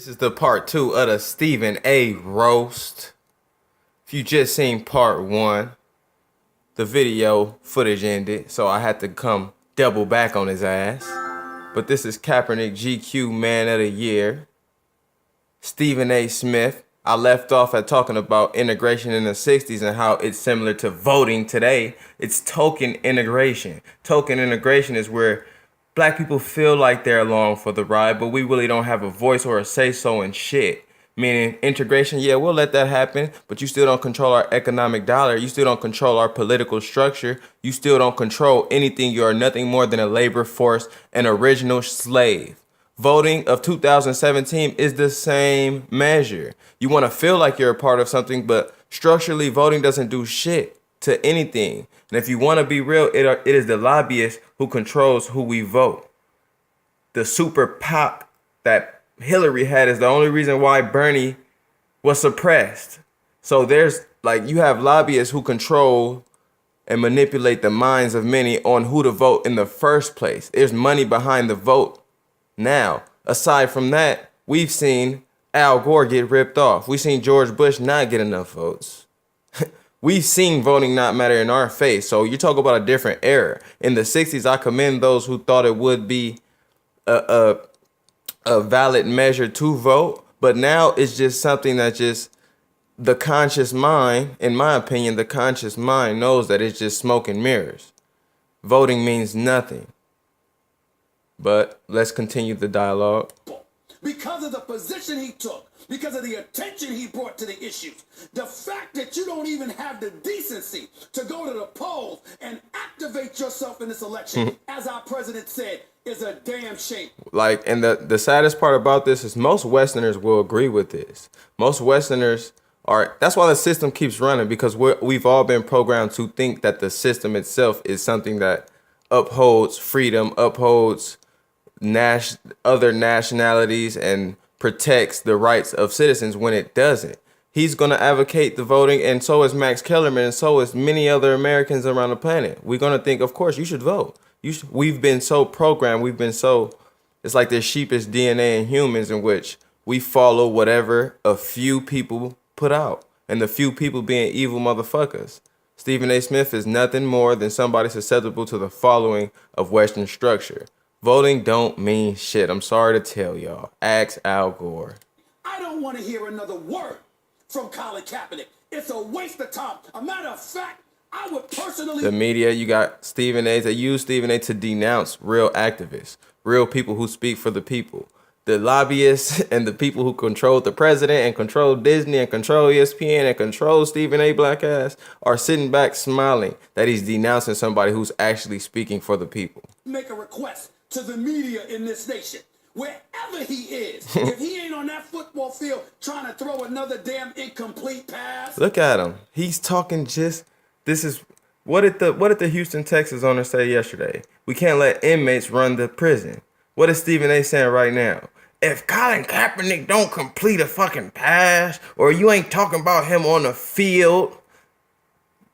This is the part 2 of the Stephen A. roast. If you just seen part 1, the video footage ended, so I had to come double back on his ass. But this is Kaepernick GQ Man of the Year. Stephen A. Smith. I left off at talking about integration in the 60s and how it's similar to voting today. It's token integration. Token integration is where black people feel like they're along for the ride, but we really don't have a voice or a say-so in shit. Meaning integration, yeah, we'll let that happen, but you still don't control our economic dollar. You still don't control our political structure. You still don't control anything. You are nothing more than a labor force, an original slave. Voting of 2017 is the same measure. You want to feel like you're a part of something, but structurally voting doesn't do shit to anything. And if you want to be real, it is the lobbyist who controls who we vote. The super PAC that Hillary had is the only reason why Bernie was suppressed. So there's you have lobbyists who control and manipulate the minds of many on who to vote in the first place. There's money behind the vote. Now, aside from that, we've seen Al Gore get ripped off. We've seen George Bush not get enough votes. We've seen voting not matter in our face. So you talk about a different era. In the 60s, I commend those who thought it would be a valid measure to vote. But now it's just something that just the conscious mind, in my opinion, the conscious mind knows that it's just smoke and mirrors. Voting means nothing. But let's continue the dialogue. Because of the position he took, because of the attention he brought to the issues, the fact that you don't even have the decency to go to the polls and activate yourself in this election, as our president said, is a damn shame. And the saddest part about this is most Westerners will agree with this. Most Westerners that's why the system keeps running, because we've all been programmed to think that the system itself is something that upholds freedom, upholds other nationalities, and protects the rights of citizens when it doesn't. He's going to advocate the voting, and so is Max Kellerman, and so is many other Americans around the planet. We're going to think, of course, you should vote. We've been so programmed. It's like there's sheepish DNA in humans in which we follow whatever a few people put out, and the few people being evil motherfuckers. Stephen A. Smith is nothing more than somebody susceptible to the following of Western structure. Voting don't mean shit. I'm sorry to tell y'all. Ask Al Gore. I don't want to hear another word from Colin Kaepernick. It's a waste of time. A matter of fact, I would personally... The media, you got Stephen A. They use Stephen A. to denounce real activists, real people who speak for the people. The lobbyists and the people who control the president and control Disney and control ESPN and control Stephen A. black ass are sitting back smiling that he's denouncing somebody who's actually speaking for the people. Make a request to the media in this nation. Wherever he is, if he ain't on that football field trying to throw another damn incomplete pass. Look at him. He's talking what did the Houston Texas owner say yesterday? We can't let inmates run the prison. What is Stephen A. saying right now? If Colin Kaepernick don't complete a fucking pass, or you ain't talking about him on the field,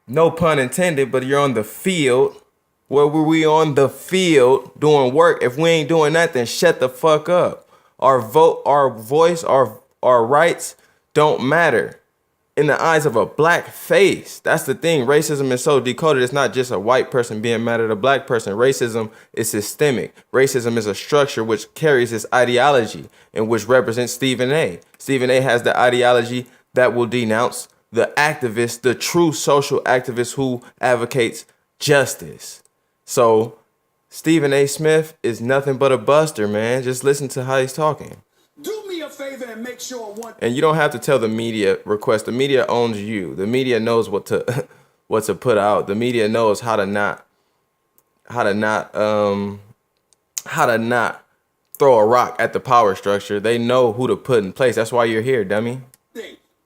no pun intended, but you're on the field. Where were we on the field doing work? If we ain't doing that, then shut the fuck up. Our vote, our voice, our rights don't matter in the eyes of a black face. That's the thing. Racism is so decoded. It's not just a white person being mad at a black person. Racism is systemic. Racism is a structure which carries this ideology and which represents Stephen A. Stephen A. has the ideology that will denounce the activist, the true social activist who advocates justice. So Stephen A. Smith is nothing but a buster, man. Just listen to how he's talking. Do me a favor and make sure And you don't have to tell the media request. The media owns you. The media knows what to put out. The media knows how to not throw a rock at the power structure. They know who to put in place. That's why you're here, dummy.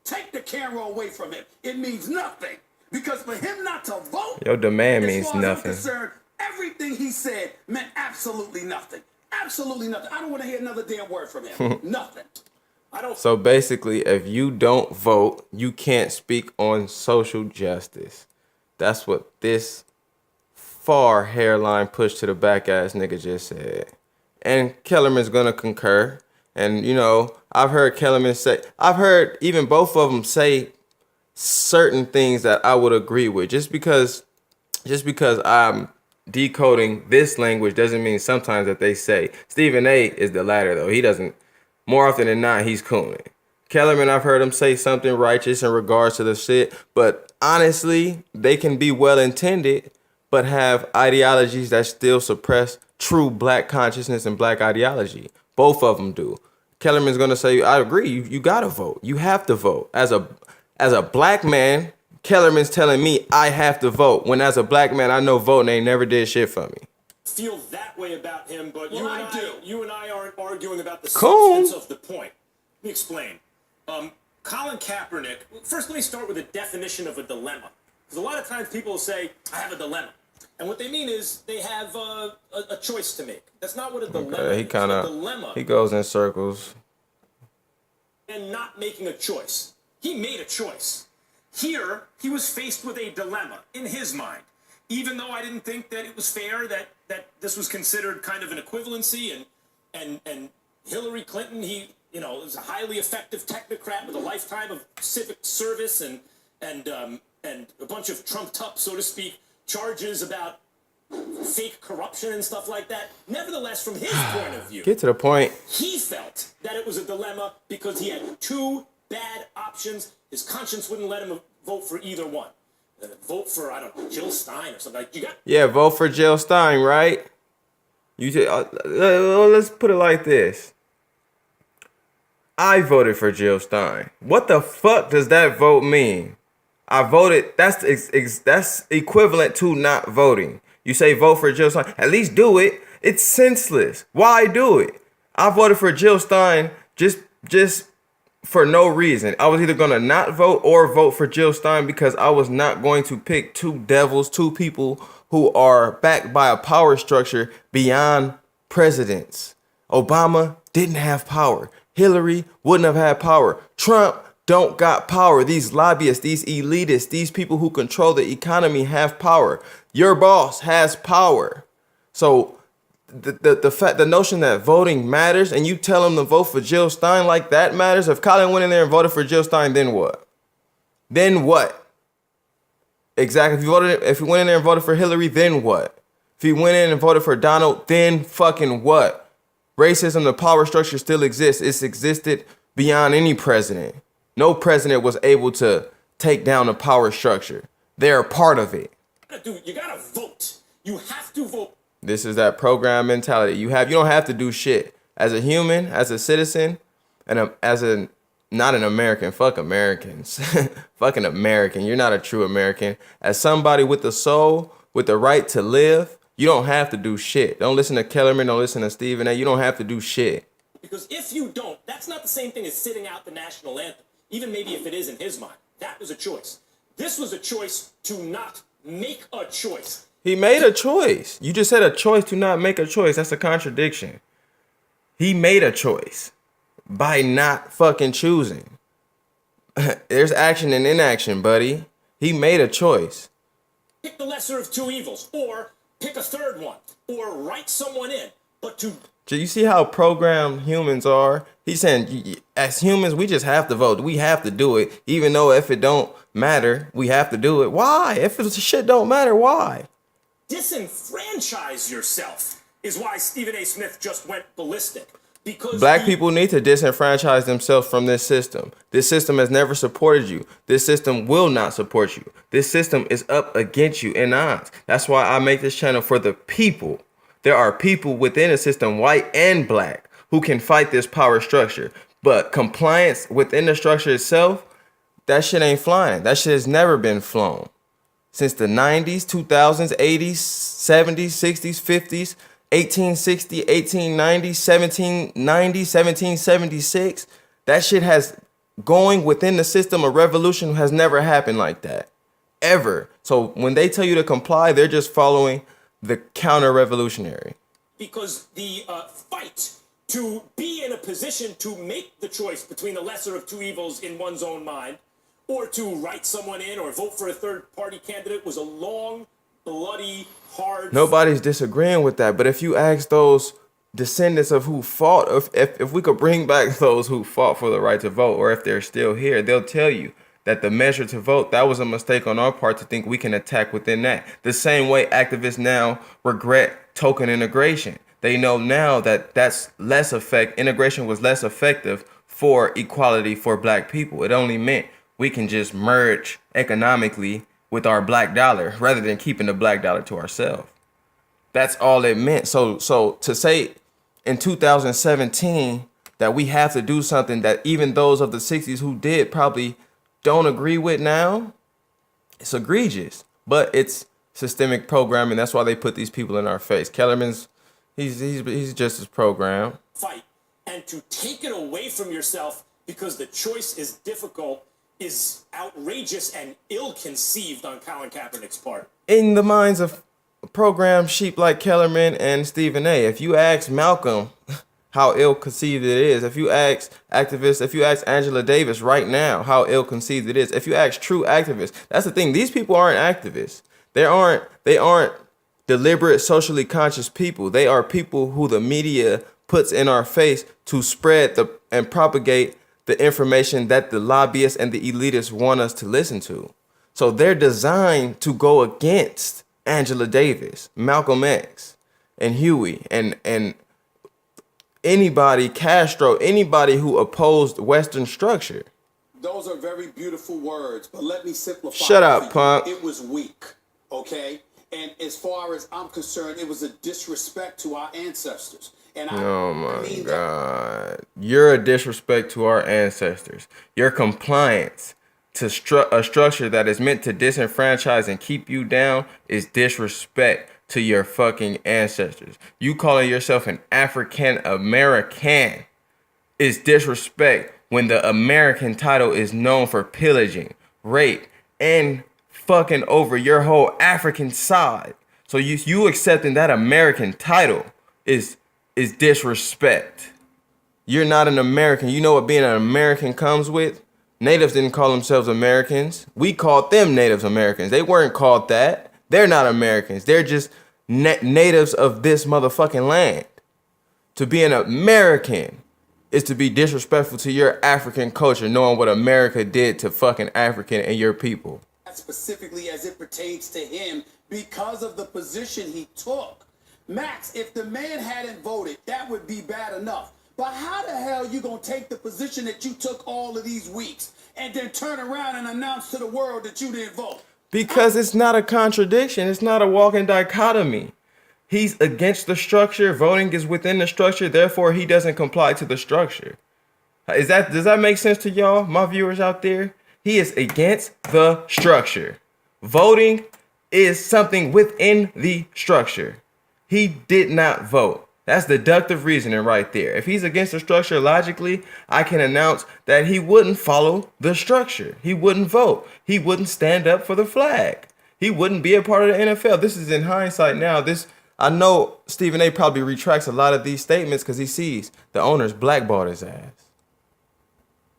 Take the camera away from him. It means nothing. Because for him not to vote, your demand means as far as nothing. I'm concerned, everything he said meant absolutely nothing. Absolutely nothing. I don't want to hear another damn word from him. Nothing. So basically, if you don't vote, you can't speak on social justice. That's what this far hairline push to the back ass nigga just said. And Kellerman's gonna concur. And, I've heard Kellerman say, I've heard even both of them say certain things that I would agree with. Just because I'm decoding this language doesn't mean sometimes that they say. Stephen A is the latter though. He doesn't, more often than not, he's cooning. Kellerman, I've heard him say something righteous in regards to the shit, but honestly, they can be well intended, but have ideologies that still suppress true black consciousness and black ideology. Both of them do. Kellerman's gonna say, I agree, you gotta vote. You have to vote. As a black man, Kellerman's telling me I have to vote. When as a black man, I know voting ain't never did shit for me. Feel that way about him, but Well, I do. you and I aren't arguing about the Cool. substance of the point. Let me explain. Colin Kaepernick. First, let me start with a definition of a dilemma. Because a lot of times people say, I have a dilemma. And what they mean is they have a choice to make. That's not what a dilemma He is. kind A of, dilemma he goes in circles. and not making a choice. He made a choice. Here, he was faced with a dilemma in his mind. Even though I didn't think that it was fair that this was considered kind of an equivalency, and Hillary Clinton, was a highly effective technocrat with a lifetime of civic service and a bunch of trumped up, so to speak, charges about fake corruption and stuff like that. Nevertheless, from his point of view, Get to the point. he felt that it was a dilemma because he had two bad options. His conscience wouldn't let him vote for either one. Vote for, I don't know, Jill Stein or something. Like, you got Yeah, vote for Jill Stein, right? Let's put it like this. I voted for Jill Stein. What the fuck does that vote mean? I voted. That's equivalent to not voting. You say vote for Jill Stein. At least do it. It's senseless. Why do it? I voted for Jill Stein just for no reason. I was either gonna not vote or vote for Jill Stein because I was not going to pick two devils, two people who are backed by a power structure beyond presidents. Obama didn't have power. Hillary wouldn't have had power. Trump don't got power. These lobbyists, these elitists, these people who control the economy have power. Your boss has power. So the notion that voting matters and you tell them to vote for Jill Stein like that matters. If Colin went in there and voted for Jill Stein, then what? Then what? Exactly. If he went in there and voted for Hillary, then what? If he went in and voted for Donald, then fucking what? Racism, the power structure still exists. It's existed beyond any president. No president was able to take down the power structure. They're a part of it. you gotta vote. You have to vote. This is that program mentality. You don't have to do shit. As a human, as a citizen, and not an American. Fuck Americans. Fucking American. You're not a true American. As somebody with the soul, with the right to live, you don't have to do shit. Don't listen to Kellerman. Don't listen to Stephen A. You don't have to do shit. Because if you don't, that's not the same thing as sitting out the national anthem. Even maybe if it is in his mind. That was a choice. This was a choice to not make a choice. He made a choice. You just said a choice to not make a choice. That's a contradiction. He made a choice by not fucking choosing. There's action and inaction, buddy. He made a choice. Pick the lesser of two evils, or pick a third one, or write someone in. But to You see how programmed humans are? He's saying, as humans, we just have to vote. We have to do it. Even though if it don't matter, we have to do it. Why? If the shit don't matter, why? disenfranchise yourself is why Stephen A. Smith just went ballistic. Because Black people need to disenfranchise themselves from this system. This system has never supported you. This system will not support you. This system is up against you in odds. That's why I make this channel for the people. There are people within the system, white and black, who can fight this power structure. But compliance within the structure itself, that shit ain't flying. That shit has never been flown. Since the 90s, 2000s, 80s, 70s, 60s, 50s, 1860, 1890, 1790, 1776. That shit has going within the system. A revolution has never happened like that. Ever. So when they tell you to comply, they're just following the counter-revolutionary. Because the fight to be in a position to make the choice between the lesser of two evils in one's own mind, or to write someone in or vote for a third-party candidate was a long, bloody, hard... Nobody's disagreeing with that. But if you ask those descendants of who fought, if we could bring back those who fought for the right to vote, or if they're still here, they'll tell you that the measure to vote, that was a mistake on our part to think we can attack within that. The same way activists now regret token integration. They know now that integration was less effective for equality for black people. It only meant we can just merge economically with our black dollar rather than keeping the black dollar to ourselves. That's all it meant. So to say in 2017 that we have to do something that even those of the 60s who did probably don't agree with now, it's egregious. But it's systemic programming. That's why they put these people in our face. Kellerman's, he's just as programmed. Fight. And to take it away from yourself because the choice is difficult is outrageous and ill-conceived on Colin Kaepernick's part. In the minds of programmed sheep like Kellerman and Stephen A. If you ask Malcolm how ill-conceived it is, if you ask activists, if you ask Angela Davis right now how ill-conceived it is, if you ask true activists, that's the thing. These people aren't activists. They aren't deliberate, socially conscious people. They are people who the media puts in our face to spread and propagate the information that the lobbyists and the elitists want us to listen to. So they're designed to go against Angela Davis, Malcolm X, and Huey, and anybody, Castro, anybody who opposed Western structure. Those are very beautiful words, but let me simplify. Shut it up, for you. punk. It was weak, okay? And as far as I'm concerned, it was a disrespect to our ancestors. And Oh my God. You're a disrespect to our ancestors. Your compliance to a structure that is meant to disenfranchise and keep you down is disrespect to your fucking ancestors. You calling yourself an African American is disrespect when the American title is known for pillaging, rape, and fucking over your whole African side. So you accepting that American title is disrespect. You're not an American. You know what being an American comes with? Natives didn't call themselves Americans. We called them Native Americans. They weren't called that. They're not Americans. They're just natives of this motherfucking land. To be an American is to be disrespectful to your African culture, knowing what America did to fucking African and your people. Specifically as it pertains to him because of the position he took. Max, if the man hadn't voted, that would be bad enough. But how the hell you gonna take the position that you took all of these weeks and then turn around and announce to the world that you didn't vote? Because it's not a contradiction. It's not a walking dichotomy. He's against the structure. Voting is within the structure. Therefore, he doesn't comply to the structure. Does that make sense to y'all, my viewers out there? He is against the structure. Voting is something within the structure. He did not vote. That's deductive reasoning right there. If he's against the structure, logically, I can announce that he wouldn't follow the structure. He wouldn't vote. He wouldn't stand up for the flag. He wouldn't be a part of the NFL. This is in hindsight now. I know Stephen A. probably retracts a lot of these statements because he sees the owners blackballed his ass.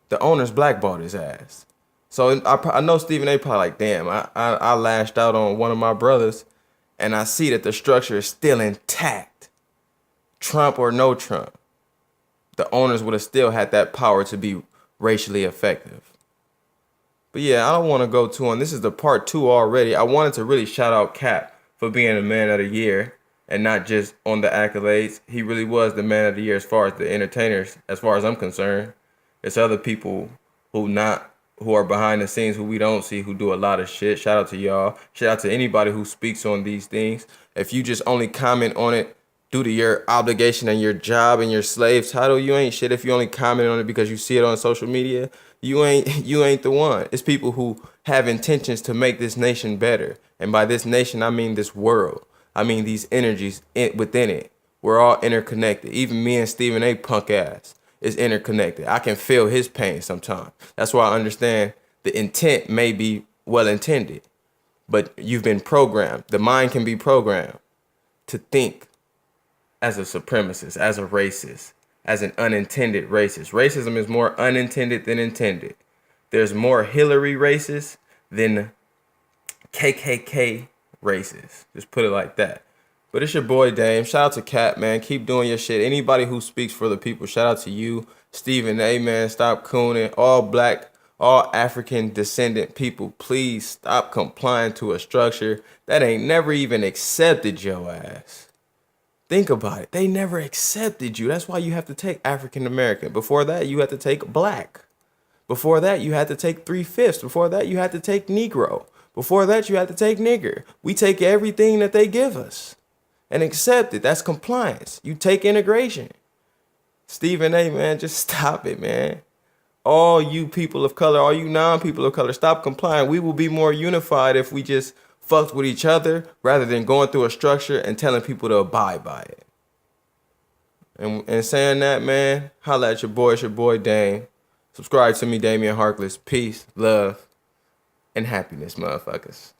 The owners blackballed his ass. So I know Stephen A. probably like, damn, I lashed out on one of my brothers, and I see that the structure is still intact. Trump or no Trump, the owners would have still had that power to be racially effective. But yeah, I don't want to go too on. This is the part 2 already. I wanted to really shout out Cap for being the man of the year and not just on the accolades. He really was the man of the year as far as the entertainers, as far as I'm concerned. It's other people who are behind the scenes who we don't see who do a lot of shit. Shout out to y'all. Shout out to anybody who speaks on these things. If you just only comment on it due to your obligation and your job and your slave title, you ain't shit. If you only comment on it because you see it on social media, you ain't the one. It's people who have intentions to make this nation better. And by this nation, I mean this world. I mean these energies within it. We're all interconnected. Even me and Stephen A. punk ass is interconnected. I can feel his pain sometimes. That's why I understand the intent may be well intended, but you've been programmed. The mind can be programmed to think as a supremacist, as a racist, as an unintended racist. Racism is more unintended than intended. There's more Hillary racists than KKK racists. Just put it like that. But it's your boy Dame. Shout out to Cap, man. Keep doing your shit. Anybody who speaks for the people, shout out to you. Stephen A, man, stop cooning. All black, all African descendant people, please stop complying to a structure that ain't never even accepted your ass. Think about it. They never accepted you. That's why you have to take African American. Before that, you had to take black. Before that, you had to take 3/5. Before that, you had to take Negro. Before that, you had to take nigger. We take everything that they give us and accept it. That's compliance. You take integration. Stephen A, man, just stop it, man. All you people of color, all you non-people of color, stop complying. We will be more unified if we just fucked with each other rather than going through a structure and telling people to abide by it. And saying that, man, holla at your boy. It's your boy Dame. Subscribe to me, Damian Harkless. Peace, love, and happiness, motherfuckers.